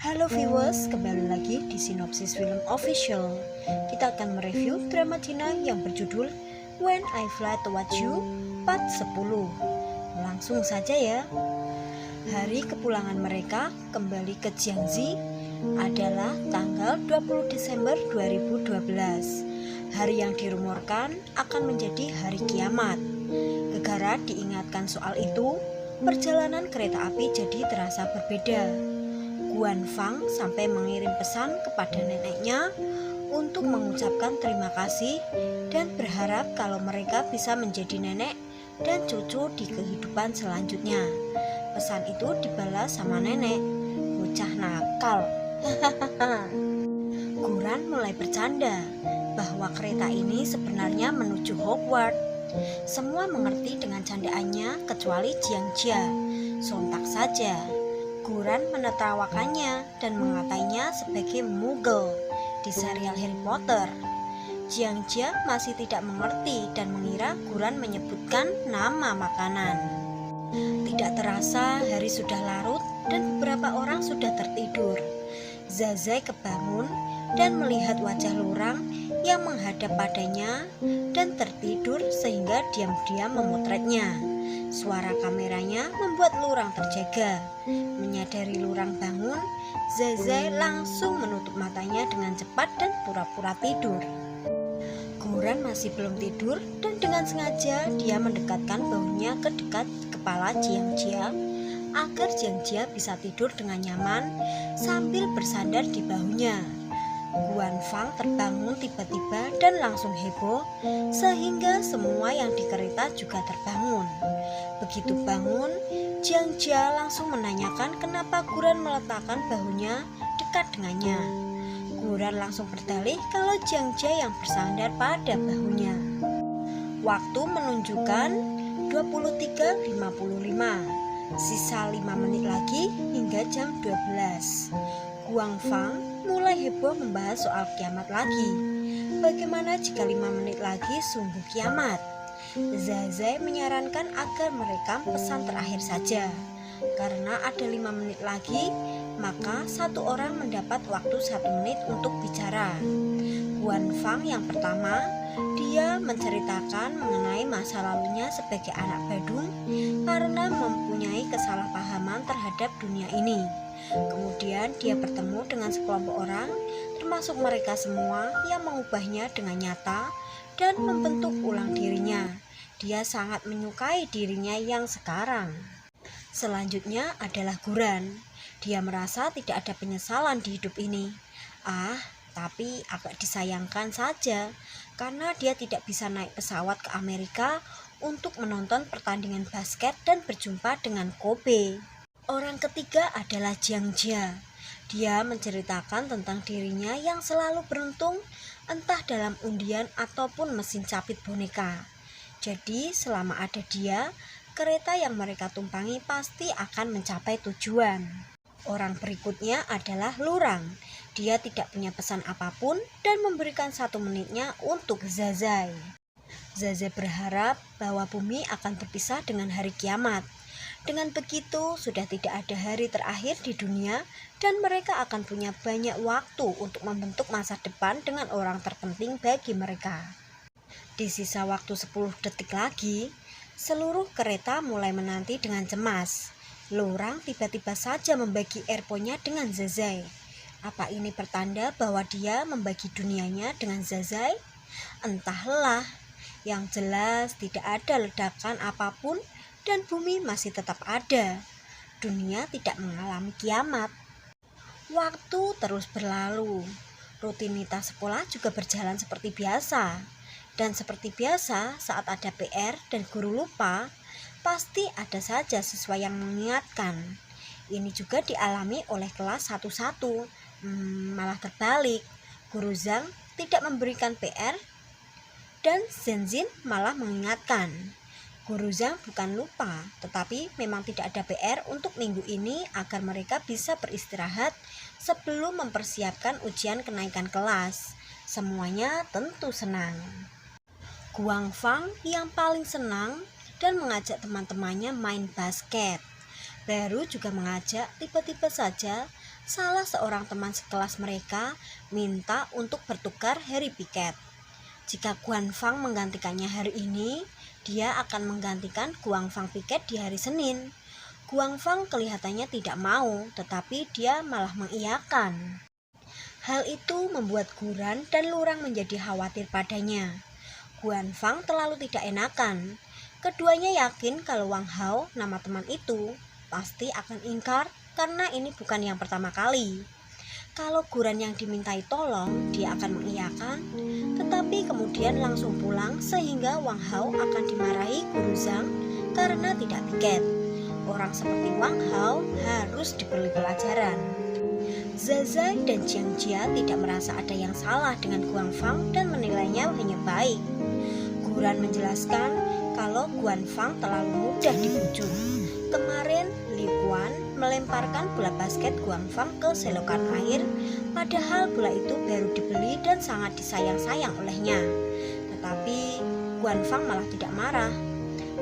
Halo viewers, kembali lagi di Sinopsis Film Official. Kita akan mereview drama Cina yang berjudul When I Fly Towards You part 10. Langsung saja ya. Hari kepulangan mereka kembali ke Jiangxi adalah tanggal 20 Desember 2012. Hari yang dirumorkan akan menjadi hari kiamat. Gegara diingatkan soal itu, perjalanan kereta api jadi terasa berbeda. Guan Fang sampai mengirim pesan kepada neneknya untuk mengucapkan terima kasih dan berharap kalau mereka bisa menjadi nenek dan cucu di kehidupan selanjutnya. Pesan itu dibalas sama nenek, bocah nakal. Guran mulai bercanda bahwa kereta ini sebenarnya menuju Hogwarts. Semua mengerti dengan candaannya kecuali Jiang Jia. Sontak saja Guran menertawakannya dan mengatainya sebagai muggle di serial Harry Potter. Jiang Jia masih tidak mengerti dan mengira Guran menyebutkan nama makanan. Tidak terasa hari sudah larut dan beberapa orang sudah tertidur. Zazai kebangun dan melihat wajah Lurang yang menghadap padanya dan tertidur sehingga diam-diam memotretnya. Suara kameranya membuat Lurang terjaga. Menyadari Lurang bangun, Zazai langsung menutup matanya dengan cepat dan pura-pura tidur. Guran masih belum tidur dan dengan sengaja dia mendekatkan bahunya ke dekat kepala Jiang Jia agar Jiang Jia bisa tidur dengan nyaman sambil bersandar di bahunya. Guan Fang terbangun tiba-tiba dan langsung heboh sehingga semua yang di kereta juga terbangun. Begitu bangun, Jiang Jia langsung menanyakan kenapa Guran meletakkan bahunya dekat dengannya. Guran langsung berdalih kalau Jiang Jia yang bersandar pada bahunya. Waktu menunjukkan 23.55, sisa 5 menit lagi hingga jam 12. Guan Fang mulai heboh membahas soal kiamat lagi. Bagaimana jika 5 menit lagi sungguh kiamat? Zazai menyarankan agar merekam pesan terakhir saja. Karena ada 5 menit lagi, maka satu orang mendapat waktu 1 menit untuk bicara. Guan Fang yang pertama, dia menceritakan mengenai masa lalunya sebagai anak badung karena mempunyai kesalahpahaman terhadap dunia ini. Kemudian dia bertemu dengan sekelompok orang, termasuk mereka semua yang mengubahnya dengan nyata dan membentuk ulang dirinya. Dia sangat menyukai dirinya yang sekarang. Selanjutnya adalah Guran. Dia merasa tidak ada penyesalan di hidup ini. Tapi agak disayangkan saja karena dia tidak bisa naik pesawat ke Amerika untuk menonton pertandingan basket dan berjumpa dengan Kobe. Orang ketiga adalah Jiang Jia. Dia menceritakan tentang dirinya yang selalu beruntung entah dalam undian ataupun mesin capit boneka. Jadi selama ada dia, kereta yang mereka tumpangi pasti akan mencapai tujuan. Orang berikutnya adalah Lurang. Dia tidak punya pesan apapun dan memberikan 1 menitnya untuk Zazai. Zazai berharap bahwa bumi akan berpisah dengan hari kiamat. Dengan begitu, sudah tidak ada hari terakhir di dunia dan mereka akan punya banyak waktu untuk membentuk masa depan dengan orang terpenting bagi mereka. Di sisa waktu 10 detik lagi, seluruh kereta mulai menanti dengan cemas. Lurang tiba-tiba saja membagi earphone-nya dengan Zazai. Apa ini pertanda bahwa dia membagi dunianya dengan Zazai? Entahlah. Yang jelas tidak ada ledakan apapun dan bumi masih tetap ada. Dunia tidak mengalami kiamat. Waktu terus berlalu. Rutinitas sekolah juga berjalan seperti biasa. Dan seperti biasa, saat ada PR dan guru lupa, pasti ada saja siswa yang mengingatkan. Ini juga dialami oleh kelas 11. Malah terbalik. Guru Zhang tidak memberikan PR dan Zhenzin malah mengingatkan. Guru Zhang bukan lupa, tetapi memang tidak ada PR untuk minggu ini agar mereka bisa beristirahat sebelum mempersiapkan ujian kenaikan kelas. Semuanya tentu senang. Guan Fang yang paling senang dan mengajak teman-temannya main basket. Baru juga mengajak, tiba-tiba saja salah seorang teman sekelas mereka minta untuk bertukar hari piket. Jika Guan Fang menggantikannya hari ini, dia akan menggantikan Guang Fang piket di hari Senin. Guang Fang kelihatannya tidak mau, tetapi dia malah mengiyakan. Hal itu membuat Guran dan Lurang menjadi khawatir padanya. Guan Fang terlalu tidak enakan. Keduanya yakin kalau Wang Hao, nama teman itu, pasti akan ingkar karena ini bukan yang pertama kali. Kalau Guran yang dimintai tolong, dia akan mengiyakan, tetapi kemudian langsung pulang sehingga Wang Hao akan dimarahi Guru Zhang karena tidak piket. Orang seperti Wang Hao harus diberi pelajaran. Zazai dan Jiang Jia tidak merasa ada yang salah dengan Guang Fang dan menilainya hanya baik. Guran menjelaskan kalau Guan Fang terlalu mudah dibujuk. Kemarin Li Guan melemparkan bola basket Guang Fang ke selokan air, padahal bola itu baru dibeli dan sangat disayang-sayang olehnya. Tetapi Guan Fang malah tidak marah.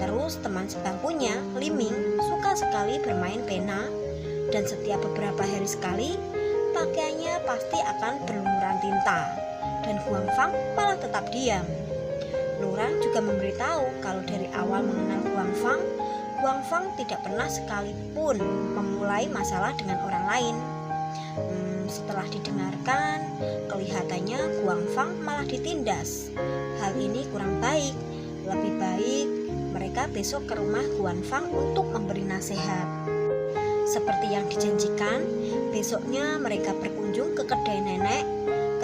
Terus teman sebangkunya, Li Ming, suka sekali bermain pena, dan setiap beberapa hari sekali pakaiannya pasti akan berlumuran tinta, dan Guang Fang malah tetap diam. Lurang juga memberitahu kalau dari awal mengenal Guang Fang tidak pernah sekalipun memulai masalah dengan orang lain. Setelah didengarkan, kelihatannya Guang Fang malah ditindas. Hal ini kurang baik. Lebih baik mereka besok ke rumah Guan Fang untuk memberi nasihat. Seperti yang dijanjikan, besoknya mereka berkunjung ke kedai nenek.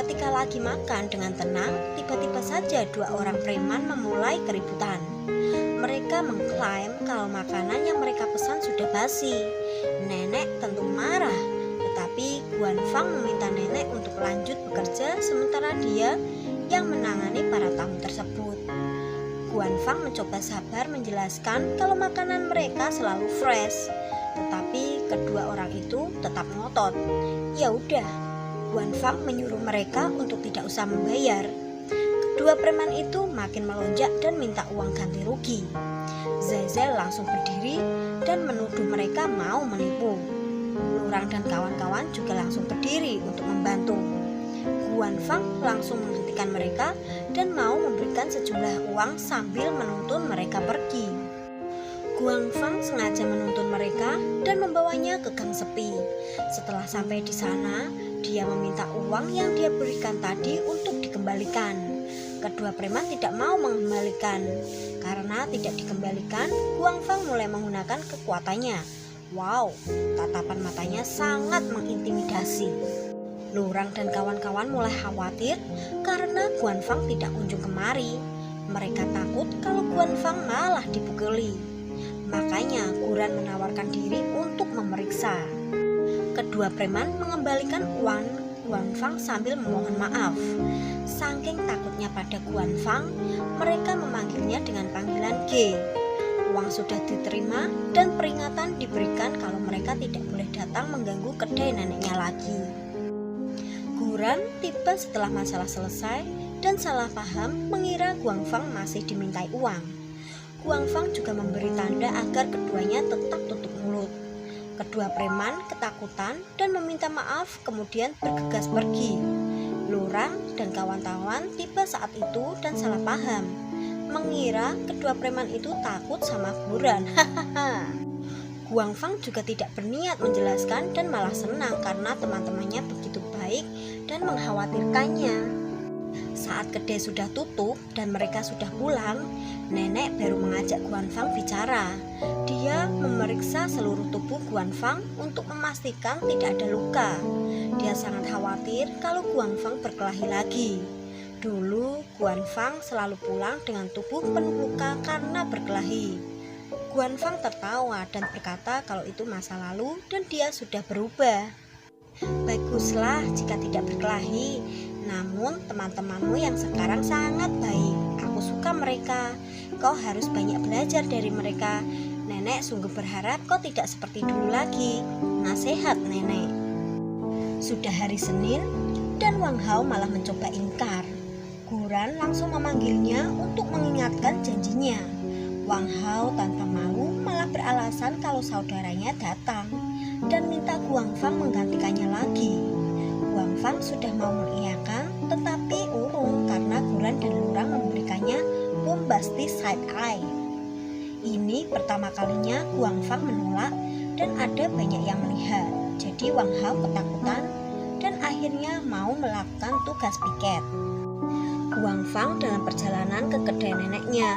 Ketika lagi makan dengan tenang, tiba-tiba saja dua orang preman memulai keributan. Mereka mengklaim kalau makanan yang mereka pesan sudah basi. Nenek tentu marah, tetapi Guan Fang meminta nenek untuk lanjut bekerja sementara dia yang menangani para tamu tersebut. Guan Fang mencoba sabar menjelaskan kalau makanan mereka selalu fresh, tetapi kedua orang itu tetap ngotot. Ya udah, Guan Fang menyuruh mereka untuk tidak usah membayar. Kedua preman itu makin melonjak dan minta uang ganti rugi. Zai langsung berdiri dan menuduh mereka mau menipu. Lurang dan kawan-kawan juga langsung berdiri untuk membantu. Guan Fang langsung menghentikan mereka dan mau memberikan sejumlah uang sambil menuntun mereka pergi. Guang Fang sengaja menuntun mereka dan membawanya ke gang sepi. Setelah sampai di sana, dia meminta uang yang dia berikan tadi untuk dikembalikan. Kedua preman tidak mau mengembalikan. Karena tidak dikembalikan, Guang Fang mulai menggunakan kekuatannya. Wow, tatapan matanya sangat mengintimidasi. Lurang dan kawan-kawan mulai khawatir karena Guan Fang tidak kunjung kemari. Mereka takut kalau Guan Fang malah dipukuli. Makanya Guran menawarkan diri untuk memeriksa. Kedua preman mengembalikan uang Guan Fang sambil memohon maaf. Saking takutnya pada Guan Fang, mereka memanggilnya dengan panggilan G. Uang sudah diterima dan peringatan diberikan kalau mereka tidak boleh datang mengganggu kedai neneknya lagi. Guran tiba setelah masalah selesai dan salah paham mengira Guang Fang masih dimintai uang. Guang Fang juga memberi tanda agar keduanya tetap tutup mulut. Kedua preman ketakutan dan meminta maaf kemudian bergegas pergi. Lurang dan kawan-kawan tiba saat itu dan salah paham, mengira kedua preman itu takut sama Guran. Guang Fang juga tidak berniat menjelaskan dan malah senang karena teman-temannya begitu baik dan mengkhawatirkannya. Saat kedai sudah tutup dan mereka sudah pulang, nenek baru mengajak Guan Fang bicara. Dia memeriksa seluruh tubuh Guan Fang untuk memastikan tidak ada luka. Dia sangat khawatir kalau Guan Fang berkelahi lagi. Dulu Guan Fang selalu pulang dengan tubuh penuh luka karena berkelahi. Guan Fang tertawa dan berkata kalau itu masa lalu dan dia sudah berubah. Baguslah jika tidak berkelahi. Namun teman-temanmu yang sekarang sangat baik. Aku suka mereka. Kau harus banyak belajar dari mereka. Nenek sungguh berharap kau tidak seperti dulu lagi. Nasihat nenek. Sudah hari Senin dan Wang Hao malah mencoba ingkar. Guran langsung memanggilnya untuk mengingatkan janjinya. Wang Hao tanpa malu malah beralasan kalau saudaranya datang. dan minta Guangfang menggantikannya lagi. Guangfang sudah mau mengiyakan, tetapi urung karena Gulan dan Lurang memberikannya bombastic side eye. Ini pertama kalinya Guangfang menolak dan ada banyak yang melihat. Jadi Wang Hao ketakutan dan akhirnya mau melakukan tugas piket. Guangfang dalam perjalanan ke kedai neneknya,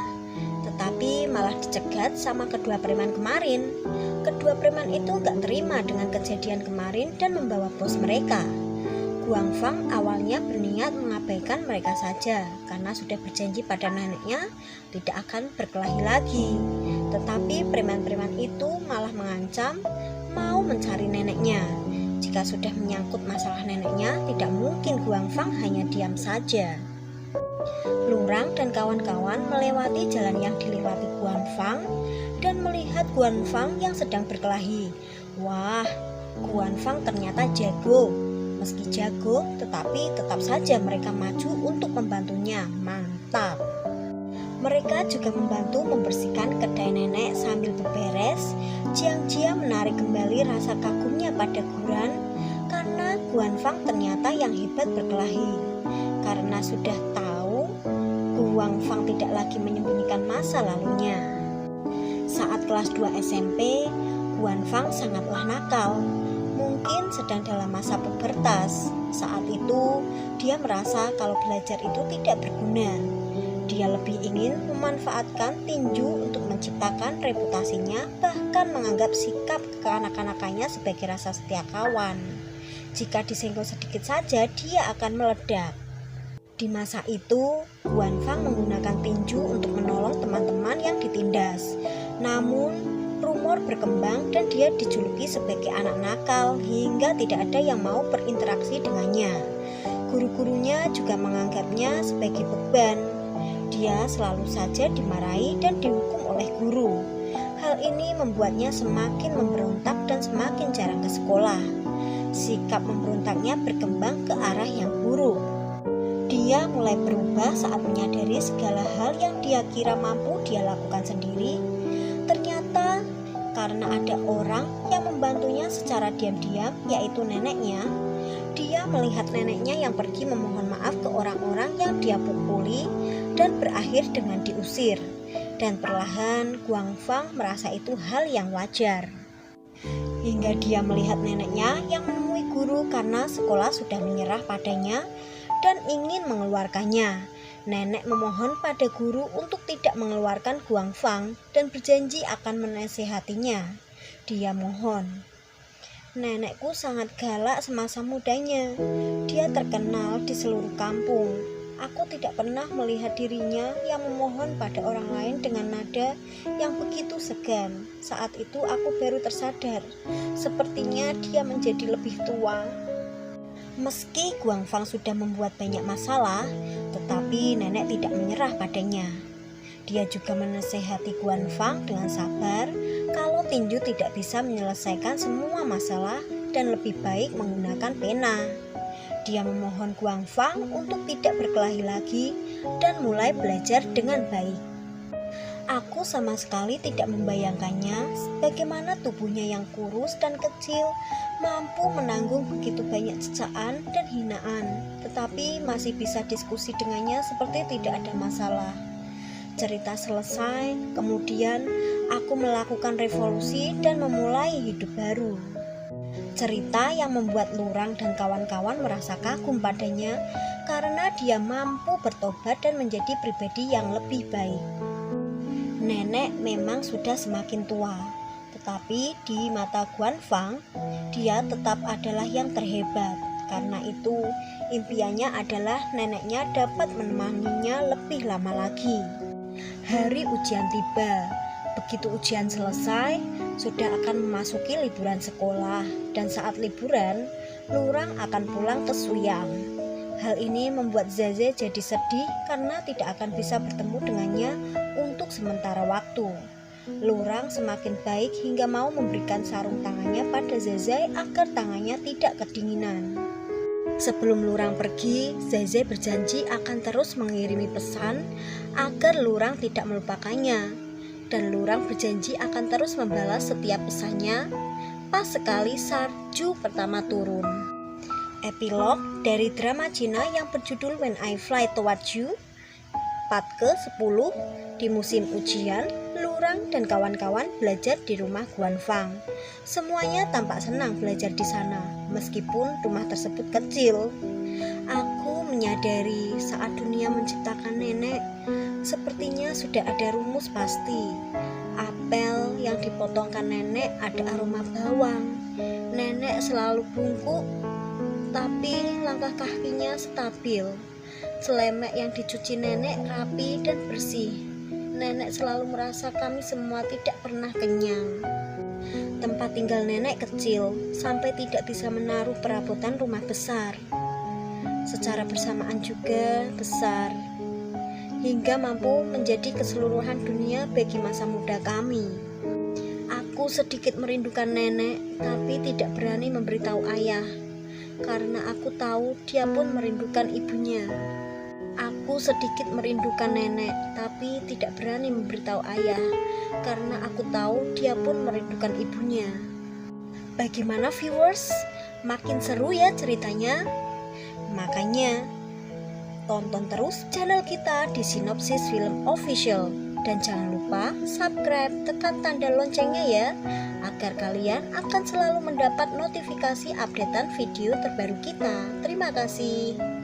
tetapi malah dicegat sama kedua preman kemarin. Kedua preman itu gak terima dengan kejadian kemarin dan membawa bos mereka. Guangfang awalnya berniat mengabaikan mereka saja karena sudah berjanji pada neneknya tidak akan berkelahi lagi. Tetapi preman-preman itu malah mengancam mau mencari neneknya. Jika sudah menyangkut masalah neneknya, tidak mungkin Guangfang hanya diam saja. Lurang dan kawan-kawan melewati jalan yang dilewati Guangfang dan melihat Guangfang yang sedang berkelahi. Wah, Guangfang ternyata jago. Meski jago, tetapi tetap saja mereka maju untuk membantunya. Mantap. Mereka juga membantu membersihkan kedai nenek sambil beberes. Jiang-Jia menarik kembali rasa kagumnya pada Guran karena Guangfang ternyata yang hebat berkelahi. Karena sudah tahu Guangfang tidak lagi menyembunyikan masa lalunya. Saat kelas 2 SMP, Guangfang sangatlah nakal. Mungkin sedang dalam masa pubertas. Saat itu dia merasa kalau belajar itu tidak berguna. Dia lebih ingin memanfaatkan tinju untuk menciptakan reputasinya, bahkan menganggap sikap kekanak-kanakannya sebagai rasa setia kawan. Jika disenggol sedikit saja, dia akan meledak. Di masa itu, Guangfang menggunakan tinju untuk menolong teman-teman yang ditindas. Namun rumor berkembang dan dia dijuluki sebagai anak nakal hingga tidak ada yang mau berinteraksi dengannya. Guru-gurunya juga menganggapnya sebagai beban. Dia selalu saja dimarahi dan dihukum oleh guru. Hal ini membuatnya semakin memberontak dan semakin jarang ke sekolah. Sikap memberontaknya berkembang ke arah yang buruk. Dia mulai berubah saat menyadari segala hal yang dia kira mampu dia lakukan sendiri. Ternyata karena ada orang yang membantunya secara diam-diam, yaitu neneknya. Dia melihat neneknya yang pergi memohon maaf ke orang-orang yang dia pukuli dan berakhir dengan diusir. Dan perlahan Guangfang merasa itu hal yang wajar. Hingga dia melihat neneknya yang menemui guru karena sekolah sudah menyerah padanya dan ingin mengeluarkannya. Nenek memohon pada guru untuk tidak mengeluarkan Guangfang dan berjanji akan menasihatinya. Dia mohon, "Nenekku sangat galak semasa mudanya. Dia terkenal di seluruh kampung. Aku tidak pernah melihat dirinya yang memohon pada orang lain dengan nada yang begitu segan. Saat itu aku baru tersadar, sepertinya dia menjadi lebih tua." Meski Guangfang sudah membuat banyak masalah, tetapi nenek tidak menyerah padanya. Dia juga menasehati Guangfang dengan sabar kalau tinju tidak bisa menyelesaikan semua masalah dan lebih baik menggunakan pena. Dia memohon Guangfang untuk tidak berkelahi lagi dan mulai belajar dengan baik. Aku sama sekali tidak membayangkannya bagaimana tubuhnya yang kurus dan kecil mampu menanggung begitu banyak cecaan dan hinaan, tetapi masih bisa diskusi dengannya seperti tidak ada masalah. Cerita selesai, kemudian aku melakukan revolusi dan memulai hidup baru. Cerita yang membuat Lurang dan kawan-kawan merasa kagum padanya karena dia mampu bertobat dan menjadi pribadi yang lebih baik. Nenek memang sudah semakin tua, tetapi di mata Guangfang, dia tetap adalah yang terhebat. Karena itu, impiannya adalah neneknya dapat menemaninya lebih lama lagi. Hari ujian tiba. Begitu ujian selesai, sudah akan memasuki liburan sekolah, dan saat liburan, Lurang akan pulang ke Suyang. Hal ini membuat Zaze jadi sedih karena tidak akan bisa bertemu dengannya untuk sementara waktu. Lurang semakin baik hingga mau memberikan sarung tangannya pada Zaze agar tangannya tidak kedinginan. Sebelum Lurang pergi, Zaze berjanji akan terus mengirimi pesan agar Lurang tidak melupakannya. Dan Lurang berjanji akan terus membalas setiap pesannya pas sekali salju pertama turun. Epilog dari drama Cina yang berjudul When I Fly Towards You, part ke-10. Di musim ujian, Lurang dan kawan-kawan belajar di rumah Guan Fang. Semuanya tampak senang belajar di sana, meskipun rumah tersebut kecil. Aku menyadari saat dunia menciptakan nenek, sepertinya sudah ada rumus pasti. Apel yang dipotongkan nenek ada aroma bawang. Nenek selalu bungkuk, tapi langkah kakinya stabil. Selemek yang dicuci nenek rapi dan bersih. Nenek selalu merasa kami semua tidak pernah kenyang. Tempat tinggal nenek kecil, sampai tidak bisa menaruh perabotan rumah besar. Secara bersamaan juga besar, hingga mampu menjadi keseluruhan dunia bagi masa muda kami. Aku sedikit merindukan nenek, tapi tidak berani memberitahu ayah, karena aku tahu dia pun merindukan ibunya. Aku sedikit merindukan nenek, tapi tidak berani memberitahu ayah, karena aku tahu dia pun merindukan ibunya. Bagaimana viewers? Makin seru ya ceritanya? Makanya tonton terus channel kita di Sinopsis Film Official. Dan jangan lupa subscribe, tekan tanda loncengnya ya, agar kalian akan selalu mendapat notifikasi updatean video terbaru kita. Terima kasih.